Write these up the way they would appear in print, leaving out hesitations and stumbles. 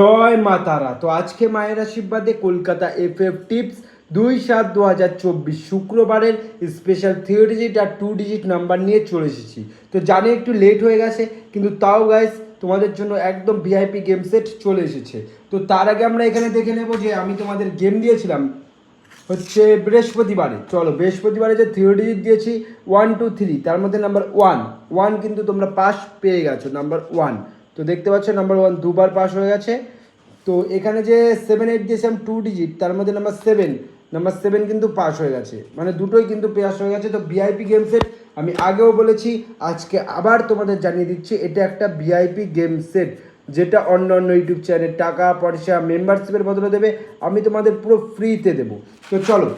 জয় মা তারা। তো আজকে মায়ের আশীর্বাদে কলকাতা এফএফ টিপস 2/7/2024 শুক্রবারের স্পেশাল 3 ডিজিট আর 2 ডিজিট নাম্বার নিয়ে চলে এসেছি। তো জানি একটু লেট হয়ে গেছে, কিন্তু তাও গাইস তোমাদের জন্য একদম ভিআইপি গেম সেট চলে এসেছে। তো তার আগে আমরা এখানে দেখে নেব যে আমি তোমাদের গেম দিয়েছিলাম হচ্ছে বৃহস্পতিবারে। চলো, বৃহস্পতিবারে যে 3 ডিজিট দিয়েছি 1 2 3, তার মধ্যে নাম্বার 1 কিন্তু তোমরা পাস পেয়ে গেছো। নাম্বার 1 তো দেখতে পাচ্ছ, নাম্বার 1 দুবার পাস হয়ে গেছে। তো এখানে যে 7 8 দিয়েছিলাম 2 ডিজিট, তার মধ্যে নাম্বার 7 কিন্তু পাস হয়ে গেছে, মানে দুটোই কিন্তু পাস হয়ে গেছে। তো ভিআইপি গেম সেট আমি আগেও বলেছি, আজকে আবার তোমাদের জানিয়ে দিচ্ছি, এটা একটা ভিআইপি গেম সেট যেটা অন্য অন্য ইউটিউব চ্যানেলে টাকা পয়সা মেম্বারশিপের বদলে দেবে, আমি তোমাদের পুরো ফ্রিতে দেবো। তো চলো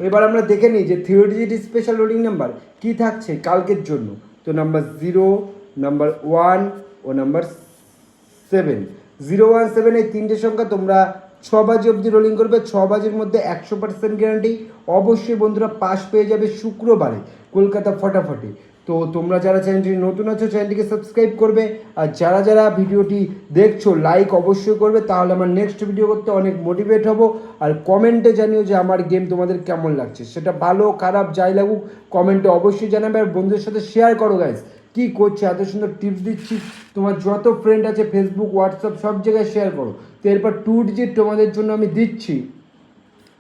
এবার আমরা দেখে নিই যে 3 ডিজিট স্পেশাল লোডিং নাম্বার কী থাকছে কালকের জন্য। তো নাম্বার 0, নাম্বার 1 ও নাম্বার 7, 0 1 7 এই তিনটে সংখ্যা তোমরা 6 বাজে অবধি রোলিং করবে। 6 বাজের মধ্যে 100% গ্যারান্টি। অবশ্যই বন্ধুরা পাস পেয়ে যাবে শুক্রবারে কলকাতা ফটাফটে। তো তোমরা যারা চ্যানেলটি নতুন আছো চ্যানেলটিকে সাবস্ক্রাইব করবে, আর যারা যারা ভিডিওটি দেখছো লাইক অবশ্যই করবে, তাহলে আমার নেক্সট ভিডিও করতে অনেক মোটিভেট হব। আর কমেন্টে জানিও যে আমার গেম তোমাদের কেমন লাগছে, সেটা ভালো খারাপ যাই লাগুক কমেন্টে অবশ্যই জানাবে। আর বন্ধুদের সাথে শেয়ার করো গাইস, কী করছে, এত সুন্দর টিপস দিচ্ছি, তোমার যত ফ্রেন্ড আছে ফেসবুক হোয়াটসঅ্যাপ সব জায়গায় শেয়ার করো। তো এরপর 2 ডিজিট তোমাদের জন্য আমি দিচ্ছি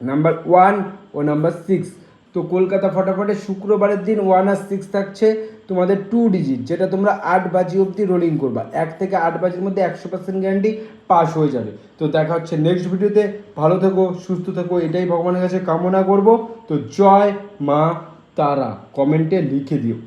নাম্বার 1 ও নাম্বার 6। তো কলকাতা ফটাফটে শুক্রবারের দিন 1 আর 6 থাকছে তোমাদের 2 ডিজিট, যেটা তোমরা 8 বাজি অবধি রোলিং করবা। 1 থেকে 8 বাজির মধ্যে 100% গ্যারান্টি পাস হয়ে যাবে। তো দেখা হচ্ছে নেক্সট ভিডিওতে। ভালো থেকো, সুস্থ থেকো, এটাই ভগবানের কাছে কামনা করব। তো জয় মা তারা কমেন্টে লিখে দিও।